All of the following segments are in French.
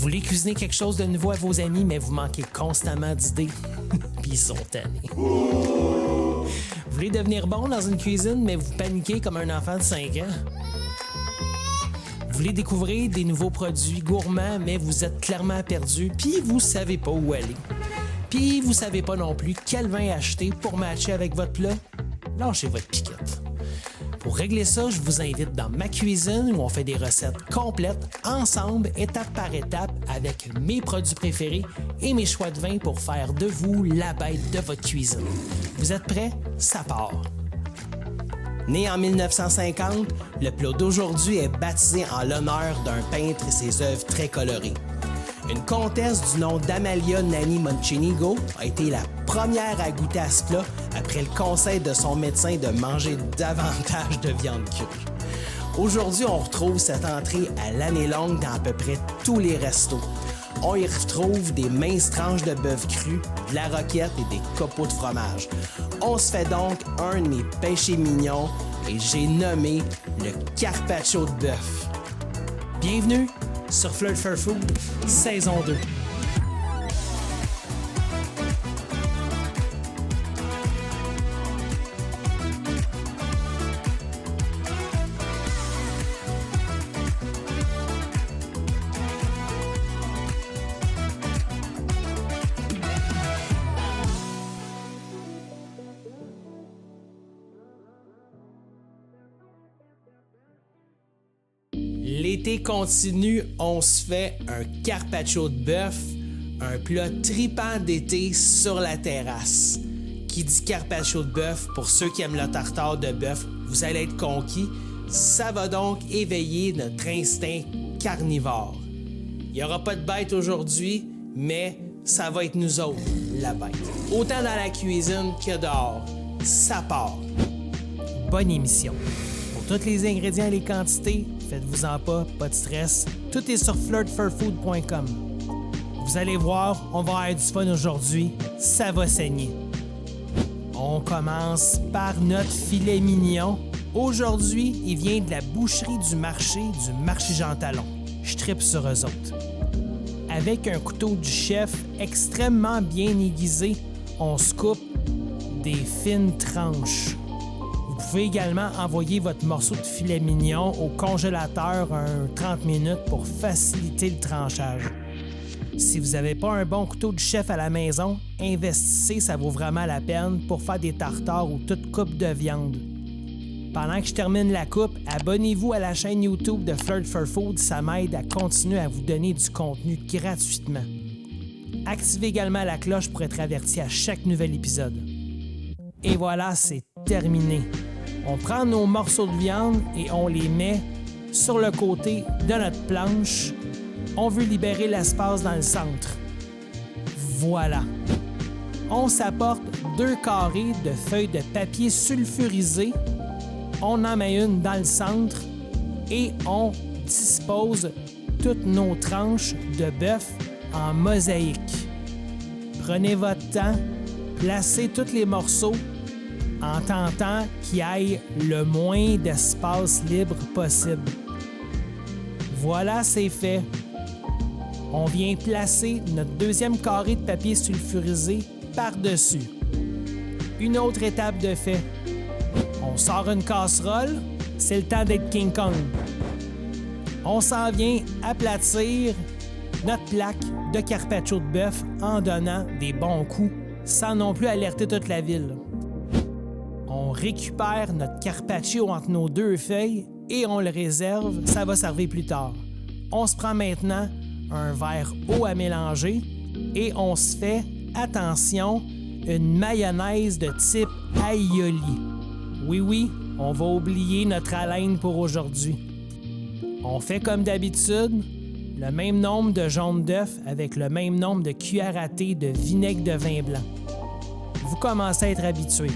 Vous voulez cuisiner quelque chose de nouveau à vos amis, mais vous manquez constamment d'idées? Puis ils sont tannés. Vous voulez devenir bon dans une cuisine, mais vous paniquez comme un enfant de 5 ans? Vous voulez découvrir des nouveaux produits gourmands, mais vous êtes clairement perdu, puis vous savez pas où aller? Puis vous savez pas non plus quel vin acheter pour matcher avec votre plat? Lâchez votre piquette. Pour régler ça, je vous invite dans ma cuisine où on fait des recettes complètes, ensemble, étape par étape, avec mes produits préférés et mes choix de vin pour faire de vous la bête de votre cuisine. Vous êtes prêts? Ça part! Né en 1950, le plat d'aujourd'hui est baptisé en l'honneur d'un peintre et ses œuvres très colorées. Une comtesse du nom d'Amalia Nanni Moncenigo a été la première à goûter à ce plat après le conseil de son médecin de manger davantage de viande crue. Aujourd'hui, on retrouve cette entrée à l'année longue dans à peu près tous les restos. On y retrouve des minces tranches de bœuf cru, de la roquette et des copeaux de fromage. On se fait donc un de mes péchés mignons et j'ai nommé le carpaccio de bœuf. Bienvenue sur Flirt for Food, saison 2. L'été continue, on se fait un carpaccio de bœuf, un plat tripant d'été sur la terrasse. Qui dit carpaccio de bœuf, pour ceux qui aiment le tartare de bœuf, vous allez être conquis. Ça va donc éveiller notre instinct carnivore. Il n'y aura pas de bête aujourd'hui, mais ça va être nous autres, la bête. Autant dans la cuisine que dehors. Ça part. Bonne émission. Pour tous les ingrédients et les quantités, faites-vous-en pas de stress. Tout est sur flirtforfood.com. Vous allez voir, on va avoir du fun aujourd'hui. Ça va saigner. On commence par notre filet mignon. Aujourd'hui, il vient de la boucherie du marché Jean Talon. Je trippe sur eux autres. Avec un couteau du chef extrêmement bien aiguisé, on se coupe des fines tranches. Vous pouvez également envoyer votre morceau de filet mignon au congélateur un 30 minutes pour faciliter le tranchage. Si vous n'avez pas un bon couteau du chef à la maison, investissez, ça vaut vraiment la peine pour faire des tartares ou toute coupe de viande. Pendant que je termine la coupe, abonnez-vous à la chaîne YouTube de Flirt for Food, ça m'aide à continuer à vous donner du contenu gratuitement. Activez également la cloche pour être averti à chaque nouvel épisode. Et voilà, c'est terminé. On prend nos morceaux de viande et on les met sur le côté de notre planche. On veut libérer l'espace dans le centre. Voilà. On s'apporte 2 carrés de feuilles de papier sulfurisé. On en met une dans le centre et on dispose toutes nos tranches de bœuf en mosaïque. Prenez votre temps, placez tous les morceaux en tentant qu'il y ait le moins d'espace libre possible. Voilà, c'est fait. On vient placer notre deuxième carré de papier sulfurisé par-dessus. Une autre étape de fait. On sort une casserole, c'est le temps d'être King Kong. On s'en vient aplatir notre plaque de carpaccio de bœuf en donnant des bons coups sans non plus alerter toute la ville. On récupère notre carpaccio entre nos 2 feuilles et on le réserve, ça va servir plus tard. On se prend maintenant un verre eau à mélanger et on se fait, attention, une mayonnaise de type aioli. Oui, on va oublier notre haleine pour aujourd'hui. On fait comme d'habitude, le même nombre de jaunes d'œufs avec le même nombre de cuillères à thé de vinaigre de vin blanc. Vous commencez à être habitué.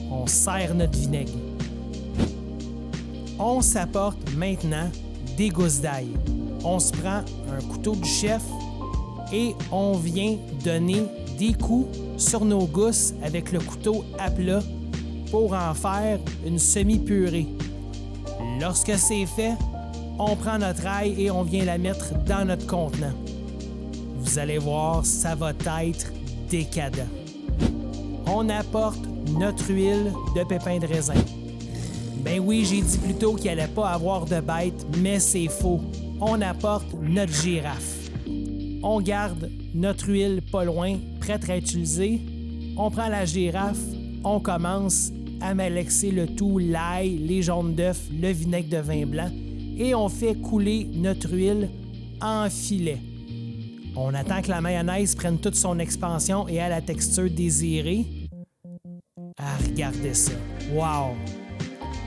On serre notre vinaigre. On s'apporte maintenant des gousses d'ail. On se prend un couteau du chef et on vient donner des coups sur nos gousses avec le couteau à plat pour en faire une semi-purée. Lorsque c'est fait, on prend notre ail et on vient la mettre dans notre contenant. Vous allez voir, ça va être décadent. On apporte notre huile de pépins de raisin. Ben oui, j'ai dit plus tôt qu'il n'allait pas avoir de bête, mais c'est faux. On apporte notre girafe. On garde notre huile pas loin, prête à utiliser. On prend la girafe, on commence à malaxer le tout, l'ail, les jaunes d'œufs, le vinaigre de vin blanc et on fait couler notre huile en filet. On attend que la mayonnaise prenne toute son expansion et ait la texture désirée. Ah, regardez ça. Wow!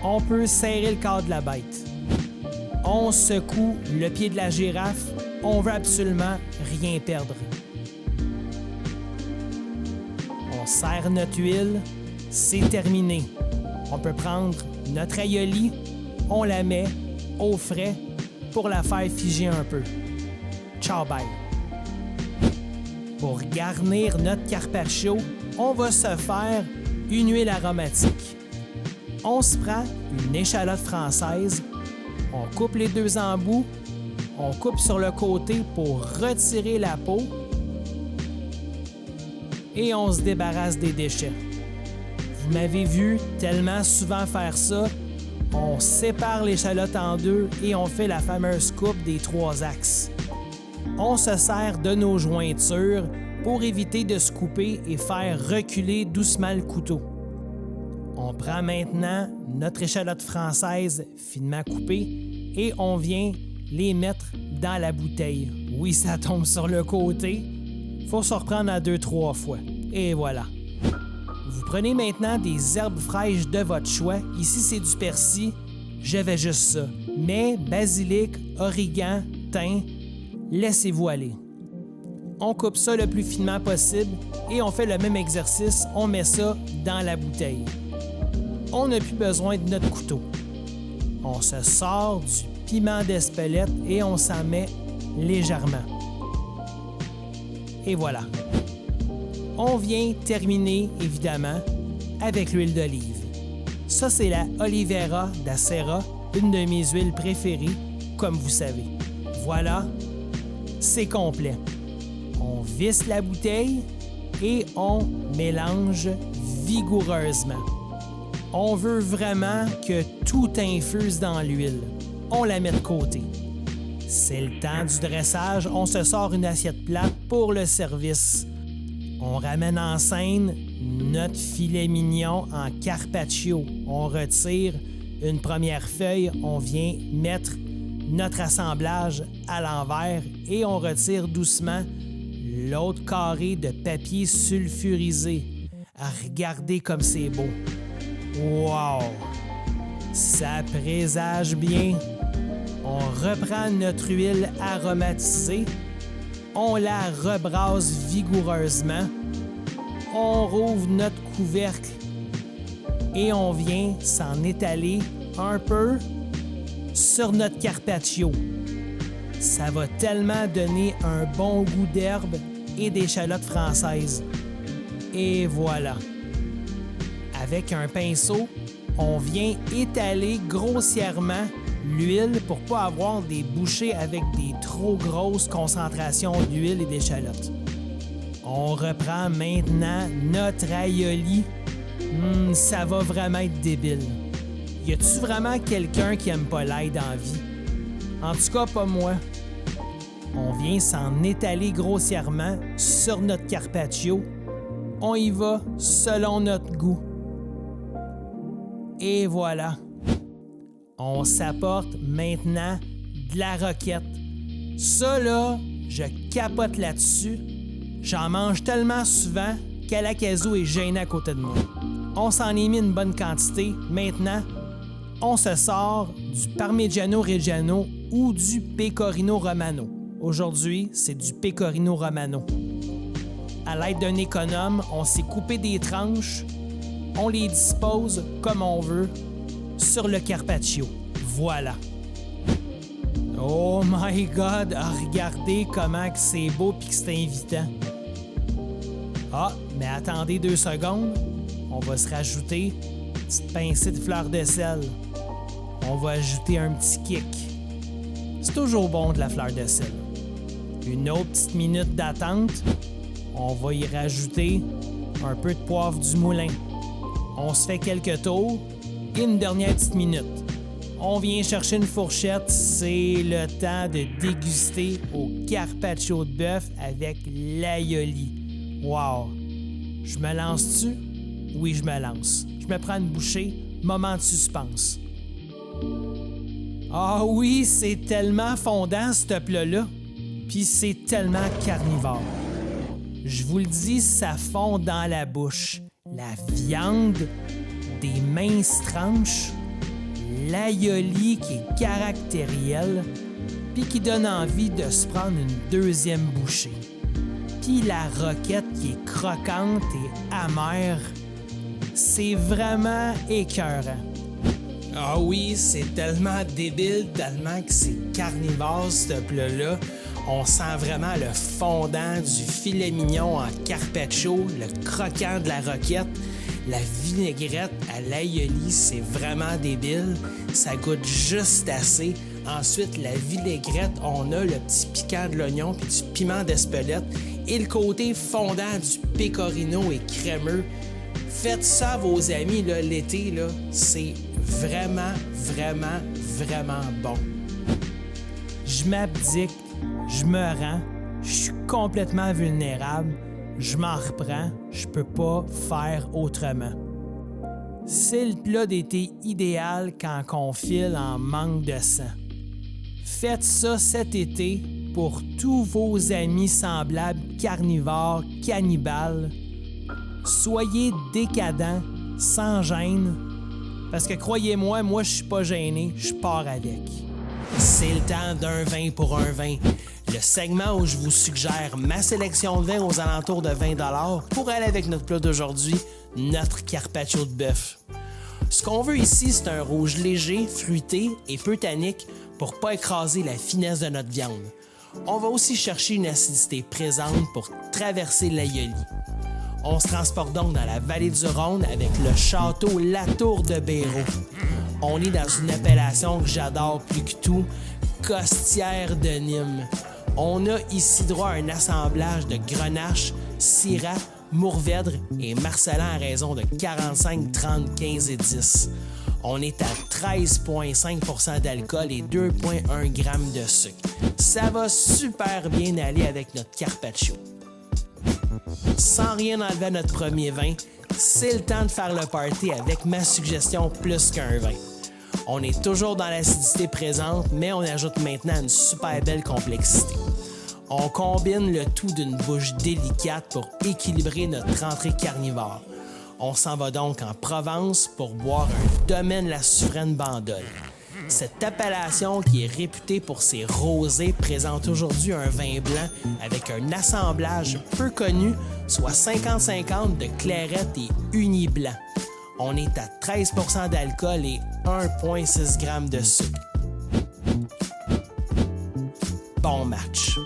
On peut serrer le corps de la bête. On secoue le pied de la girafe. On veut absolument rien perdre. On serre notre huile. C'est terminé. On peut prendre notre aioli. On la met au frais pour la faire figer un peu. Ciao, bye! Pour garnir notre carpaccio, on va se faire une huile aromatique. On se prend une échalote française, on coupe les deux embouts, on coupe sur le côté pour retirer la peau et on se débarrasse des déchets. Vous m'avez vu tellement souvent faire ça, on sépare l'échalote en deux et on fait la fameuse coupe des 3 axes. On se sert de nos jointures pour éviter de se couper et faire reculer doucement le couteau. On prend maintenant notre échalote française finement coupée et on vient les mettre dans la bouteille. Oui, ça tombe sur le côté. Faut se reprendre à 2-3 fois. Et voilà. Vous prenez maintenant des herbes fraîches de votre choix. Ici, c'est du persil. J'avais juste ça. Mais basilic, origan, thym, laissez-vous aller. On coupe ça le plus finement possible et on fait le même exercice. On met ça dans la bouteille. On n'a plus besoin de notre couteau. On se sort du piment d'Espelette et on s'en met légèrement. Et voilà. On vient terminer, évidemment, avec l'huile d'olive. Ça, c'est la Oliveira da Serra, une de mes huiles préférées, comme vous savez. Voilà, c'est complet. On visse la bouteille et on mélange vigoureusement. On veut vraiment que tout infuse dans l'huile. On la met de côté. C'est le temps du dressage. On se sort une assiette plate pour le service. On ramène en scène notre filet mignon en carpaccio. On retire une première feuille. On vient mettre notre assemblage à l'envers et on retire doucement l'autre carré de papier sulfurisé. Regardez comme c'est beau. Wow! Ça présage bien. On reprend notre huile aromatisée. On la rebrasse vigoureusement. On rouvre notre couvercle et on vient s'en étaler un peu sur notre carpaccio. Ça va tellement donner un bon goût d'herbe et d'échalotes françaises. Et voilà. Avec un pinceau, on vient étaler grossièrement l'huile pour ne pas avoir des bouchées avec des trop grosses concentrations d'huile et d'échalotes. On reprend maintenant notre aioli. Ça va vraiment être débile. Y a-tu vraiment quelqu'un qui aime pas l'ail dans la vie? En tout cas, pas moi. On vient s'en étaler grossièrement sur notre carpaccio. On y va selon notre goût. Et voilà. On s'apporte maintenant de la roquette. Ça, là, je capote là-dessus. J'en mange tellement souvent qu'Alacazo est gêné à côté de moi. On s'en est mis une bonne quantité. Maintenant, on se sort du Parmigiano Reggiano ou du Pecorino Romano. Aujourd'hui, c'est du Pecorino Romano. À l'aide d'un économe, on s'est coupé des tranches. On les dispose comme on veut sur le carpaccio. Voilà. Oh my God! Regardez comment que c'est beau et que c'est invitant. Ah, mais attendez 2 secondes. On va se rajouter une petite pincée de fleur de sel. On va ajouter un petit kick. C'est toujours bon de la fleur de sel. Une autre petite minute d'attente. On va y rajouter un peu de poivre du moulin. On se fait quelques tours et une dernière petite minute. On vient chercher une fourchette, c'est le temps de déguster au carpaccio de bœuf avec l'aioli. Wow! Je me lance-tu? Oui, je me lance. Je me prends une bouchée, moment de suspense. Ah oui, c'est tellement fondant ce plat-là. Puis c'est tellement carnivore. Je vous le dis, ça fond dans la bouche. La viande, des minces tranches, l'aioli qui est caractériel, puis qui donne envie de se prendre une deuxième bouchée. Puis la roquette qui est croquante et amère. C'est vraiment écœurant. Ah oui, c'est tellement débile, tellement que c'est carnivore ce plat-là. On sent vraiment le fondant du filet mignon en carpaccio, le croquant de la roquette, la vinaigrette à l'aioli, c'est vraiment débile. Ça goûte juste assez. Ensuite, la vinaigrette, on a le petit piquant de l'oignon puis du piment d'Espelette et le côté fondant du pecorino et crémeux. Faites ça à vos amis là, l'été, là, c'est vraiment, vraiment, vraiment bon. Je m'abdique, je me rends, je suis complètement vulnérable, je m'en reprends, je peux pas faire autrement. C'est le plat d'été idéal quand on file en manque de sang. Faites ça cet été pour tous vos amis semblables carnivores, cannibales. Soyez décadents, sans gêne, parce que croyez-moi, moi je suis pas gêné, je pars avec. C'est le temps d'un vin pour un vin. Le segment où je vous suggère ma sélection de vins aux alentours de 20$ pour aller avec notre plat d'aujourd'hui, notre carpaccio de bœuf. Ce qu'on veut ici, c'est un rouge léger, fruité et peu tannique pour pas écraser la finesse de notre viande. On va aussi chercher une acidité présente pour traverser l'aioli. On se transporte donc dans la vallée du Rhône avec le château Latour de Béraud. On est dans une appellation que j'adore plus que tout, Costière de Nîmes. On a ici droit à un assemblage de Grenache, Syrah, Mourvèdre et Marcelin à raison de 45, 30, 15 et 10. On est à 13,5% d'alcool et 2,1 g de sucre. Ça va super bien aller avec notre carpaccio. Sans rien enlever à notre premier vin, c'est le temps de faire le party avec ma suggestion plus qu'un vin. On est toujours dans l'acidité présente, mais on ajoute maintenant une super belle complexité. On combine le tout d'une bouche délicate pour équilibrer notre entrée carnivore. On s'en va donc en Provence pour boire un Domaine la Souveraine Bandol. Cette appellation, qui est réputée pour ses rosés, présente aujourd'hui un vin blanc avec un assemblage peu connu, soit 50-50 de clairette et uni blanc. On est à 13% d'alcool et 1,6 g de sucre. Bon match.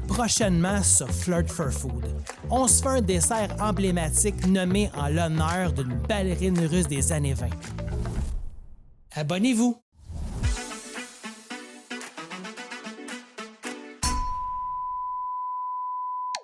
Prochainement sur Flirt for Food, on se fait un dessert emblématique nommé en l'honneur d'une ballerine russe des années 20. Abonnez-vous!